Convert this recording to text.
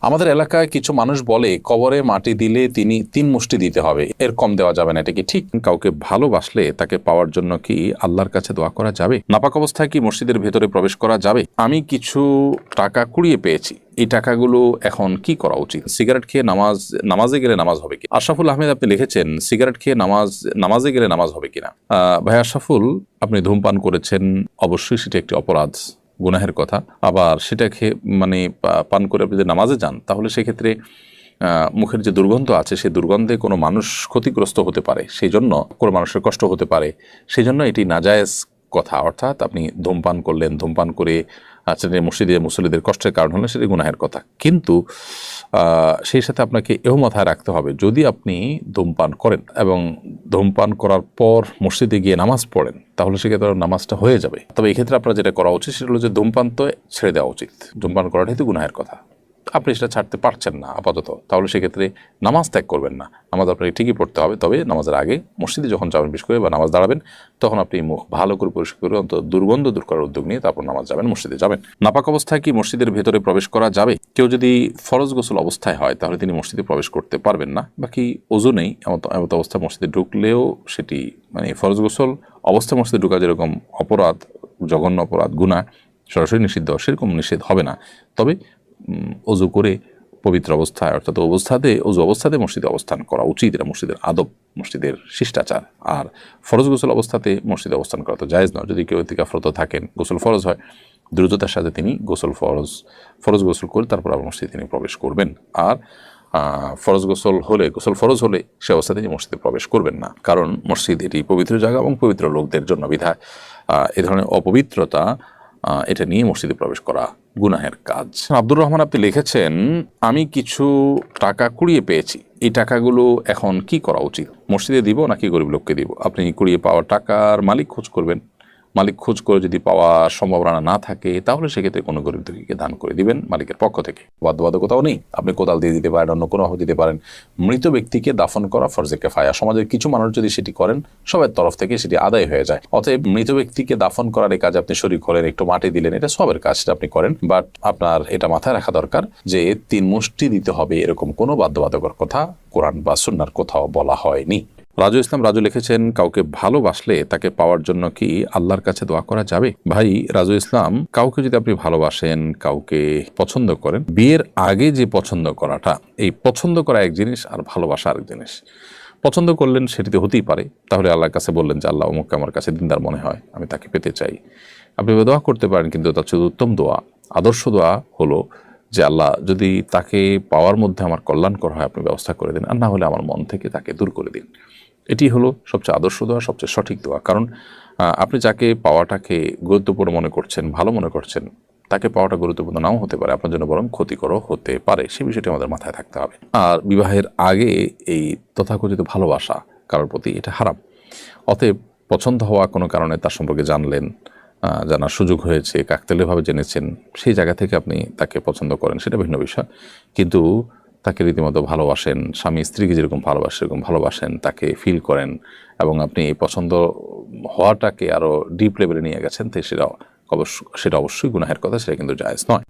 আমাদের এলাকায় কিছু মানুষ বলে কবরে মাটি দিলে তিনি 3 মুষ্টি দিতে হবে, এর কম দেওয়া যাবে না, এটা কি ঠিক? কাউকে ভালোবাসলে তাকে পাওয়ার জন্য কি আল্লাহর কাছে দোয়া করা যাবে? নাপাক অবস্থায় কি মসজিদের ভেতরে প্রবেশ করা যাবে? আমি কিছু টাকা কুড়িয়ে পেয়েছি, এই টাকাগুলো এখন কি করা উচিত? সিগারেট খেয়ে নামাজে গেলে নামাজ হবে কি? আশরাফুল আহমেদ আপনি লিখেছেন সিগারেট খেয়ে নামাজে গেলে নামাজ হবে কিনা। ভাই আশরাফুল, আপনি ধূমপান করেছেন, অবশ্যই সেটা একটি অপরাধ, গুনাহের কথা। আবার সেটা খেয়ে পান করে আপনি যদি নামাজে যান, তাহলে সেক্ষেত্রে মুখের যে দুর্গন্ধ আছে সেই দুর্গন্ধে কোনো মানুষ ক্ষতিগ্রস্ত হতে পারে, সেই জন্য কোনো মানুষের কষ্ট হতে পারে, সেই জন্য এটি নাজায়েজ কথা। অর্থাৎ আপনি ধূমপান করলেন, ধূমপান করে মসজিদে মুসল্লিদের কষ্টের কারণ হলে সেটি গুনাহের কথা। কিন্তু সেই সাথে আপনাকে এও মাথায় রাখতে হবে, যদি আপনি ধূমপান করেন এবং ধূমপান করার পর মসজিদে গিয়ে নামাজ পড়েন, তাহলে সেক্ষেত্রে নামাজটা হয়ে যাবে। তবে এই ক্ষেত্রে আপনার যেটা করা উচিত সেটা হলো যে ধূমপান তো ছেড়ে দেওয়া উচিত। ধূমপান করাটাই তো গুনাহের কথা, আপনি সেটা ছাড়তে পারছেন না আপাতত, তাহলে সেক্ষেত্রে নামাজ ত্যাগ করবেন না। নামাজ আপনাকে ঠিকই পড়তে হবে, তবে নামাজের আগে মসজিদে যখন যাবেন বিশেষ করে বা নামাজ দাঁড়াবেন, তখন আপনি মুখ ভালো করে পরিষ্কার করে অন্তত দুর্গন্ধ দূর করার উদ্যোগ নিয়ে তারপর নামাজ যাবেন, মসজিদে যাবেন। নাপাক অবস্থায় কি মসজিদের ভেতরে প্রবেশ করা যাবে? কেউ যদি ফরজ গোসল অবস্থায় হয় তাহলে তিনি মসজিদে প্রবেশ করতে পারবেন না। বাকি ওযু নেই এমত অবস্থায় মসজিদে ঢুকলেও সেটি ফরজ গোসল অবস্থায় মসজিদে ঢুকা যেরকম অপরাধ, জঘন্য অপরাধ, গুনাহ, সরাসরি নিষিদ্ধ, সেরকম নিষেধ হবে না। তবে ওযু করে পবিত্র অবস্থায়, অর্থাৎ ওযু অবস্থাতে মসজিদে অবস্থান করা উচিত, এটা মসজিদের আদব, মসজিদের শিষ্টাচার। আর ফরজ গোসল অবস্থাতে মসজিদে অবস্থান করা তো জায়েজ নয়। যদি কেউ ইতিকাফরত থাকেন, গোসল ফরজ হয়, দ্রুততার সাথে তিনি ফরজ গোসল করে তারপর আবার মসজিদে তিনি প্রবেশ করবেন। আর গোসল ফরজ হলে সে অবস্থাতে তিনি মসজিদে প্রবেশ করবেন না, কারণ মসজিদ এটি পবিত্র জায়গা এবং পবিত্র লোকদের জন্য বিধায় এ ধরনের অপবিত্রতা এটা নিয়ে মসজিদে প্রবেশ করা গুনাহের কাজ। আব্দুর রহমান আপনি লিখেছেন, আমি কিছু টাকা কুড়িয়ে পেয়েছি, এই টাকাগুলো এখন কি করা উচিত? মসজিদে দিব নাকি গরিব লোককে দিব? আপনি কুড়িয়ে পাওয়া টাকার মালিক খোঁজ করবেন। মালিক খোঁজ করে যদি পাওয়ার সম্ভাবনা না থাকে, তাহলে সেক্ষেত্রে কোনো গরিব দুঃখীকে দান করে দিবেন মালিকের পক্ষ থেকে। বাধ্যবাধকতাও নেই, আপনি কোদাল দিয়ে দিতে পারেন, অন্য কোনোভাবে দিতে পারেন। মৃত ব্যক্তিকে দাফন করা ফরজে কিফায়া, সমাজের কিছু মানুষ যদি সেটি করেন সবার তরফ থেকে সেটি আদায় হয়ে যায়। অতএব মৃত ব্যক্তিকে দাফন করার এই কাজে আপনি শরীক হলেন, একটু মাটি দিলেন, এটা সবের কাজ, সেটা আপনি করেন। বাট আপনার এটা মাথায় রাখা দরকার যে 3 মুষ্টি দিতে হবে, এরকম কোনো বাধ্যবাধকতার কথা কোরআন বা সুন্নাহর কোথাও বলা হয়নি। রাজু ইসলাম রাজু লিখেছেন, কাউকে ভালোবাসলে তাকে পাওয়ার জন্য কি আল্লাহর কাছে দোয়া করা যাবে? ভাই রাজু ইসলাম, কাউকে যদি আপনি ভালোবাসেন, কাউকে পছন্দ করেন, বিয়ের আগে যে পছন্দ করাটা, এই পছন্দ করা এক জিনিস আর ভালোবাসা আরেক জিনিস। পছন্দ করলেন সেটিতে হতেই পারে, তাহলে আল্লাহর কাছে বললেন যে আল্লাহ অমুককে আমার কাছে দিনদার মনে হয়, আমি তাকে পেতে চাই। আপনি দোয়া করতে পারেন, কিন্তু তার চেয়ে উত্তম দোয়া, আদর্শ দোয়া হলো যে আল্লাহ যদি তাকে পাওয়ার মধ্যে আমার কল্যাণকর হয় আপনি ব্যবস্থা করে দিন, আর না হলে আমার মন থেকে তাকে দূর করে দিন। এটি হলো সবচেয়ে আদর্শ দোয়া, সবচেয়ে সঠিক দোয়া। কারণ আপনি যাকে পাওয়াটাকে গুরুত্বপূর্ণ মনে করছেন, ভালো মনে করছেন, তাকে পাওয়াটা গুরুত্বপূর্ণ নাও হতে পারে, আপনার জন্য বরং ক্ষতিকরও হতে পারে। সে বিষয়টি আমাদের মাথায় থাকতে হবে। আর বিবাহের আগে এই তথাকথিত ভালোবাসা কারোর প্রতি, এটা হারাম। অতএব পছন্দ হওয়া কোনো কারণে তার সম্পর্কে জানলেন, জানার সুযোগ হয়েছে, কাকতালীয়ভাবে জেনেছেন, সেই জায়গা থেকে আপনি তাকে পছন্দ করেন, সেটা ভিন্ন বিষয়। কিন্তু তাকে রীতিমতো ভালোবাসেন, স্বামী স্ত্রীকে যেরকম ভালোবাসে সেরকম ভালোবাসেন, তাকে ফিল করেন, এবং আপনি এই পছন্দ হওয়াটাকে আরও ডিপ লেভেলে নিয়ে গেছেন, তো সেটা অবশ্যই গুনাহের কথা, সেটা কিন্তু জায়েজ নয়।